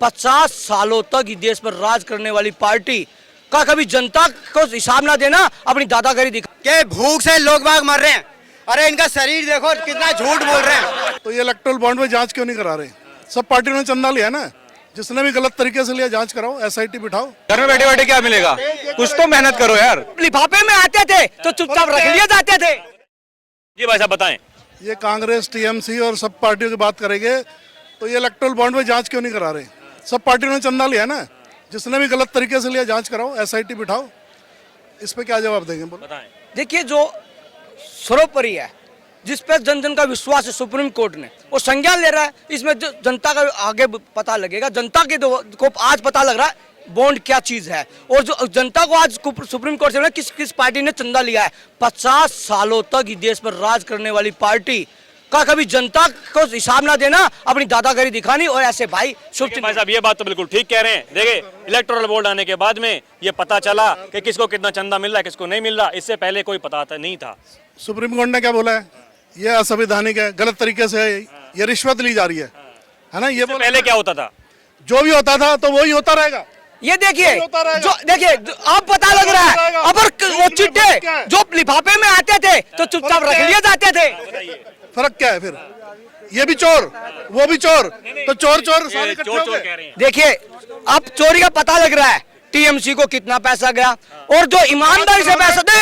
50 सालों तक इस देश पर राज करने वाली पार्टी का कभी जनता को हिसाब ना देना, अपनी दादागिरी दिखा के भूख से लोग बाग मर रहे हैं। अरे इनका शरीर देखो कितना झूठ बोल रहे हैं। तो ये इलेक्टोरल बॉन्ड में जांच क्यों नहीं करा रहे? सब पार्टियों ने चंदा लिया ना, जिसने भी गलत तरीके से लिया जांच कराओ, एसआईटी बिठाओ। घर में बैठे बैठे क्या मिलेगा? कुछ तो मेहनत करो यार। लिफाफे में आते थे तो चुपचाप रख लिए जाते थे। जी भाई साहब बताएं। ये कांग्रेस, टीएमसी और सब पार्टियों की बात करेंगे तो ये इलेक्टोरल बॉन्ड में जांच क्यों नहीं करा रहे? सब पार्टियों ने चंदा लिया ना, जिसने भी गलत तरीके से लिया जांच कराओ, एसआईटी बिठाओ। इस पे क्या जवाब देंगे? बोलो। देखिए, जो सर्वोपरि है, जिस पर जन जन का विश्वास है, सुप्रीम कोर्ट ने वो संज्ञान ले रहा है। इसमें जो जनता का आगे पता लगेगा, जनता के को आज पता लग रहा है बॉन्ड क्या चीज है। और जो जनता को आज सुप्रीम कोर्ट से किस किस पार्टी ने चंदा लिया है। 50 सालों तक इस देश पर राज करने वाली पार्टी का कभी जनता को हिसाब ना देना, अपनी दादागिरी दिखानी। और ऐसे भाई भाई साहब ये बात तो बिल्कुल ठीक कह रहे हैं। देखिए, इलेक्टोरल बोर्ड आने के बाद में ये पता चला कि किसको कितना चंदा मिल रहा है, किसको नहीं मिल रहा। इससे पहले कोई पता नहीं था। सुप्रीम कोर्ट ने क्या बोला है? ये असंवैधानिक है, गलत तरीके से ये रिश्वत ली जा रही है ना? ये पहले क्या होता था? जो भी होता था तो वही होता रहेगा। ये देखिए, जो देखिए अब पता लग रहा है। अब वो चिट्टे जो लिफाफे में आते थे तो चुपचाप रख लिए जाते थे। फर्क क्या है फिर? ये भी चोर, वो भी चोर, तो चोर चोर सारे इकट्ठे हो गए। देखिए, अब चोरी का पता लग रहा है। टीएमसी को कितना पैसा गया और जो ईमानदारी से पैसा दे,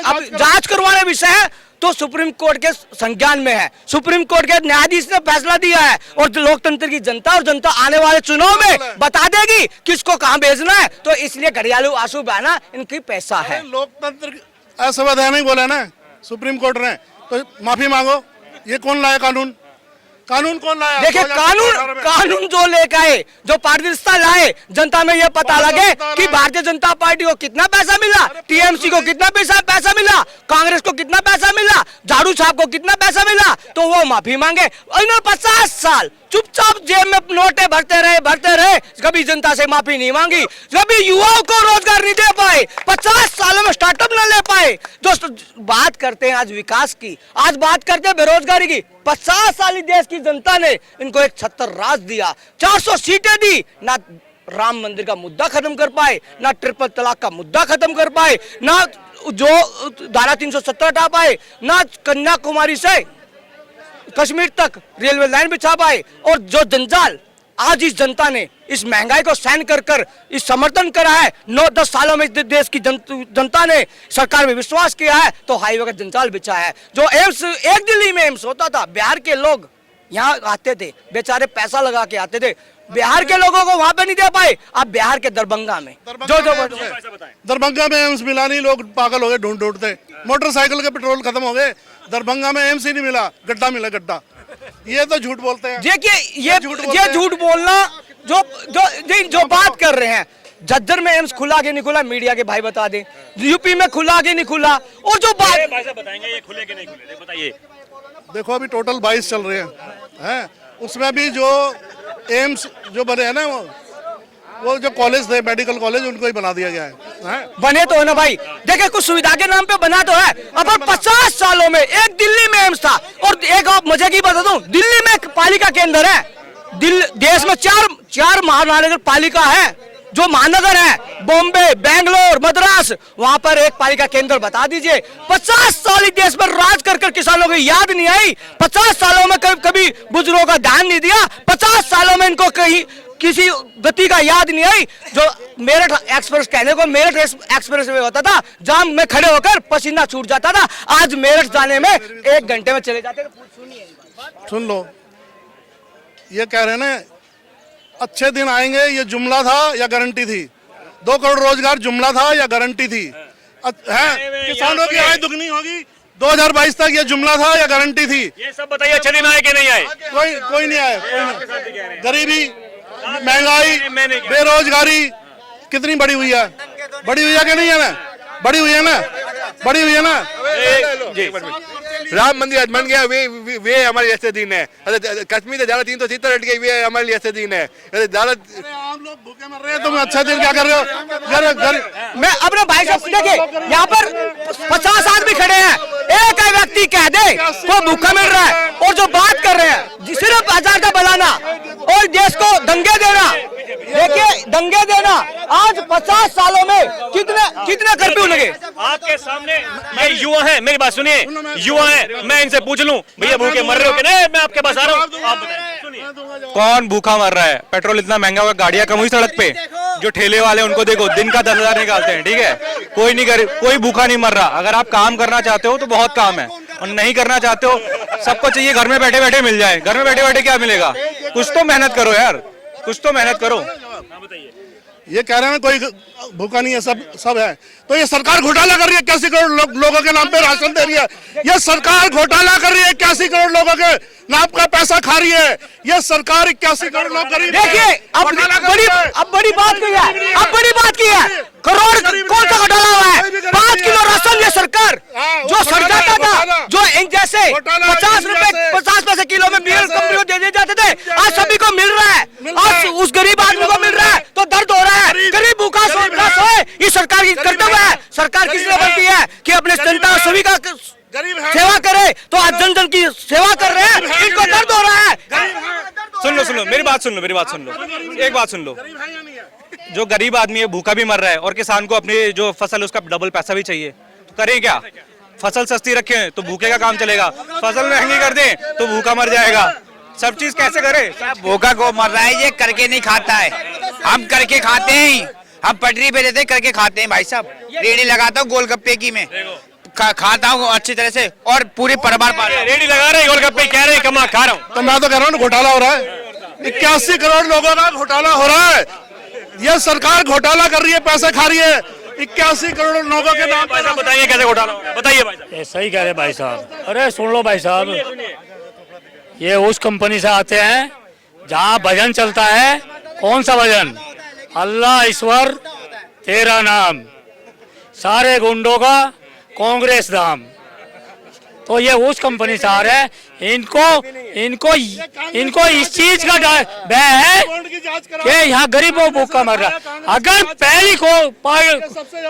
अब जांच करवाने विषय है तो सुप्रीम कोर्ट के संज्ञान में है। सुप्रीम कोर्ट के न्यायाधीश ने फैसला दिया है और जो लोकतंत्र की जनता और जनता आने वाले चुनाव में बता देगी किसको कहां भेजना है। तो इसलिए घड़ियालू आंसू बहाना इनकी पैसा है। लोकतंत्र असंवैधानिक बोला ना सुप्रीम कोर्ट ने, तो माफी मांगो। ये कौन लाया कानून? कानून कौन लाया? देखिए, कानून जो लेकर आए, जो पारदर्शिता लाए, जनता में ये पता लगे कि भारतीय जनता पार्टी को कितना पैसा मिला, टीएमसी को कितना पैसा मिला, कांग्रेस को कितना पैसा मिला, झाड़ू साहब को कितना पैसा मिला, तो वो माफी मांगे। इन्होंने 50 साल चुपचाप जेब में नोटे भरते रहे, कभी जनता से माफी नहीं मांगी, कभी युवाओं को रोजगार नहीं दे पाए, 50 सालों में स्टार्टअप न ले पाए। जो बात करते हैं आज विकास की, आज बात करते हैं बेरोजगारी की। 50 साल देश की जनता ने इनको एक छत्तर राज दिया, 400 सीटें दी, ना राम मंदिर का मुद्दा खत्म कर पाए, ना ट्रिपल तलाक का मुद्दा खत्म कर पाए, ना जो धारा 370 हटा पाए, ना कन्याकुमारी से कश्मीर तक रेलवे लाइन बिछा पाए। और जो जंजाल आज इस जनता ने इस महंगाई को सहन कर इस समर्थन करा है, 9-10 सालों में देश की जनता ने सरकार में विश्वास किया है, तो हाईवे का जंजाल बिछा है। जो एम्स, एक दिल्ली में एम्स होता था, बिहार के लोग यहाँ आते थे, बेचारे पैसा लगा के आते थे, बिहार के लोगों को वहां पे नहीं दे पाए। अब बिहार के दरभंगा में दरभंगा में एम्स मिला नहीं, लोग पागल हो गए ढूंढते। मोटरसाइकिल के पेट्रोल खत्म हो गए, दरभंगा में एम्स ही नहीं मिला, गड्ढा मिला गड्ढा। ये तो झूठ बोलते हैं। देखिए, ये झूठ बोलना जो बात कर रहे हैं। झज्जर में एम्स खुला कि नहीं खुला, मीडिया के भाई बता दें। यूपी में खुला कि नहीं खुला, और जो बात बताएंगे ये खुले कि नहीं खुले, बताइए। देखो अभी टोटल 22 चल रहे हैं, उसमें भी जो एम्स जो बने हैं ना, वो जो कॉलेज थे, मेडिकल कॉलेज, उनको ही बना दिया गया है। बने तो है ना भाई। देखिए, कुछ सुविधा के नाम पे बना तो है। अब 50 सालों में एक दिल्ली में एम्स था, और एक आप मजे की बता दूं, दिल्ली में एक पालिका केंद्र है। देश में चार महानगर पालिका है, जो महानगर है, बॉम्बे, बेंगलोर, मद्रास, वहां पर एक पालिका केंद्र बता दीजिए। 50 साल देश पर राज कर किसानों को याद नहीं आई। 50 सालों में कभी बुजुर्गों का ध्यान नहीं दिया। 50 सालों में इनको कहीं किसी गति का याद नहीं आई। जो मेरठ एक्सप्रेस कहने को मेरठ एक्सप्रेस में होता था, जाम में खड़े होकर पसीना छूट जाता था, आज मेरठ जाने में 1 घंटे में चले जाते थे। सुन लो, ये कह रहे हैं ना अच्छे दिन आएंगे, ये जुमला था या गारंटी थी? 2 करोड़ रोजगार जुमला था या गारंटी थी? किसानों की आय दुगनी होगी 2022 तक, ये जुमला था या गारंटी थी? ये सब बताइए, अच्छे दिन आए कि नहीं आए? कोई नहीं आए। गरीबी, महंगाई, बेरोजगारी कितनी बढ़ी हुई है? बढ़ी हुई है कि नहीं है ना? बढ़ी हुई है ना? बढ़ी हुई है ना? राम मंदिर बन गया, वे हमारे ऐसे दिन है। कश्मीर से 370 हट गई, वे हमारे लिए ऐसे दिन है। आम लोग भूखे मर रहे हैं, तुम अच्छा दिन क्या कर रहे हो? मैं अपने भाई साहब देखिए, यहाँ पर 50 आदमी खड़े हैं, एक व्यक्ति कह दे वो भूखा मिल रहा है, और जो बात कर रहे हैं सिर्फ 1000 का बनाना और देश को दंगे देना, देखिए दंगे देना आज 50 सालों में कितने कर्फ्यू लगे। आपके सामने ये युवा है, मेरी बात सुनिए, युवा है, मैं इनसे पूछ लूं भैया भूखे मर रहे हो कि नहीं, मैं आपके पास आ रहा हूं, आप बताइए। सुनिए, कौन भूखा मर रहा है? पेट्रोल इतना महंगा हुआ, गाड़ियां कम हुई सड़क पे। जो ठेले वाले उनको देखो, दिन का 10,000 निकालते हैं, ठीक है। कोई भूखा नहीं मर रहा। अगर आप काम करना चाहते हो तो बहुत काम है, और नहीं करना चाहते हो, सबको चाहिए घर में बैठे बैठे मिल जाए। घर में बैठे बैठे क्या मिलेगा? कुछ तो मेहनत करो यार, कुछ तो मेहनत करो। ये कह रहे हैं कोई भूखा नहीं है, सब है। तो ये सरकार घोटाला कर रही है, 81 करोड़ लोगों के नाम पे राशन दे रही है। ये सरकार घोटाला कर रही है, 81 करोड़ लोगों के नाम का पैसा खा रही है। ये सरकार 81 करोड़ लोग गरीब। देखिए अब बड़ी बात की है, करोड़ कौन सा घोटाला हुआ है? 5 किलो राशन ये सरकार जो सरकाता था, जो इन जैसे 50 पैसे किलो में बीएल कंपनी को दे जाते थे, आज सभी को मिल रहा है। आज उस गरीब आदमी को मिल रहा है तो दर्द हो रहा है। गरीब भूखा सोए, ये सरकार की कर्तव्य है। सरकार किस लिए बनती है कि अपने जनता सभी का सेवा करे, तो आज जन जन की सेवा कर रहे हैं, इनको दर्द हो रहा है। सुन लो मेरी बात सुन लो, एक बात सुन लो। जो गरीब आदमी है भूखा भी मर रहा है, और किसान को अपनी जो फसल है उसका डबल पैसा भी चाहिए, तो करें क्या? फसल सस्ती रखें तो भूखे का काम चलेगा, फसल महंगी कर दें तो भूखा मर जाएगा। सब चीज कैसे करें? भूखा को मर रहा है, ये करके नहीं खाता है, हम करके खाते हैं। हम पटरी पे रहते करके खाते हैं भाई साहब। रेडी लगाता हूँ गोलगप्पे की, मैं खाता हूँ अच्छी तरह से, और पूरे परिवार पाल। रेडी लगा रहे गोलगप्पे, कह रहे कमा खा रहा हूँ। तो मैं तो कह रहा हूँ घोटाला हो रहा है, 81 करोड़ लोगों का घोटाला हो रहा है। ये सरकार घोटाला कर रही है, पैसे खा रही है। 81 करोड़ लोगों के नाम भाई साहब बताइए कैसे घोटाला हो रहा है? बताइए भाई साहब। ये सही कह रहे भाई साहब। अरे सुन लो भाई साहब, ये उस कंपनी से आते हैं जहाँ भजन चलता है। कौन सा भजन? अल्लाह ईश्वर तेरा नाम, सारे गुंडों का कांग्रेस धाम। तो ये उस कंपनी से आ रहे हैं। इनको इस चीज का भय है कि यहाँ गरीबों भूखा मर रहा है। अगर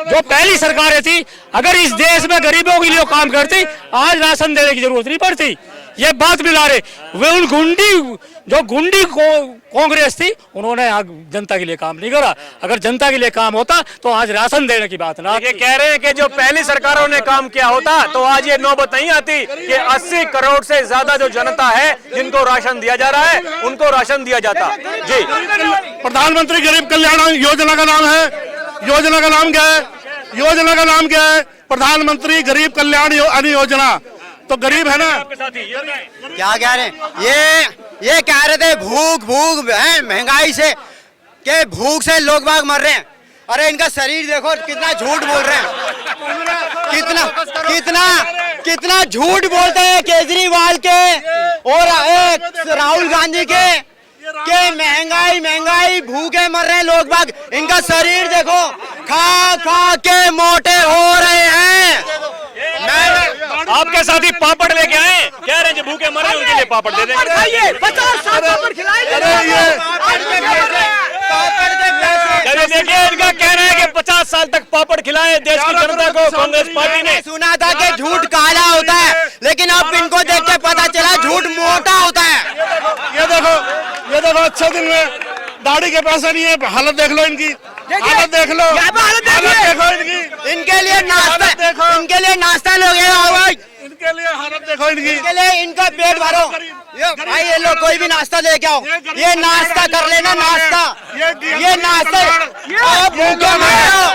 जो पहली सरकारें थी, अगर इस देश में गरीबों के लिए काम करती, आज राशन देने की जरूरत नहीं पड़ती। ये बात मिला रहे वे उन गुंडी कांग्रेस थी, उन्होंने जनता के लिए काम नहीं करा। अगर जनता के लिए काम होता तो आज राशन देने की बात ना। ये कह रहे हैं कि जो पहली सरकारों ने काम किया होता तो आज ये नौबत नहीं आती कि 80 करोड़ से ज्यादा जो जनता है जिनको राशन दिया जा रहा है, उनको राशन दिया जाता। जी, प्रधानमंत्री गरीब कल्याण योजना का नाम है। योजना का नाम क्या है? योजना का नाम क्या है? प्रधानमंत्री गरीब कल्याण अन्न योजना। तो गरीब है ना। क्या कह रहे हैं? ये कह रहे थे भूख है, महंगाई से, के भूख से लोग बाग मर रहे हैं। अरे इनका शरीर देखो, कितना झूठ बोल रहे हैं, कितना झूठ बोलते हैं केजरीवाल के और राहुल गांधी के महंगाई भूखे मर रहे हैं लोग बाग। इनका शरीर देखो, खा के मोटे हो रहे हैं। आपके साथ ही पापड़ लेके आए, कह रहे हैं जो भूखे मर रहे हैं उनके लिए पापड़ दे देंगे। 50 साल पापड़ खिलाएंगे। देखिए इनका कहना है कि 50 साल तक पापड़ खिलाए देश की जनता को कांग्रेस पार्टी ने। सुना था कि झूठ काला होता है, लेकिन अब इनको देख के पता चला झूठ मोटा होता है। ये देखो अच्छे दिन में दाढ़ी के पैसे नहीं है, हालत देख लो इनकी, हालत देख लो, हालत देखो इनकी। इनके लिए नाश्ता लोगे, इनके लिए हालत देखो इनकी, इनके लिए इनका पेट भरो। भाई ये लोग कोई भी नाश्ता लेके आओ, ये नाश्ता कर लेना, नाश्ता, ये नाश्ता। भूखे मत रहो।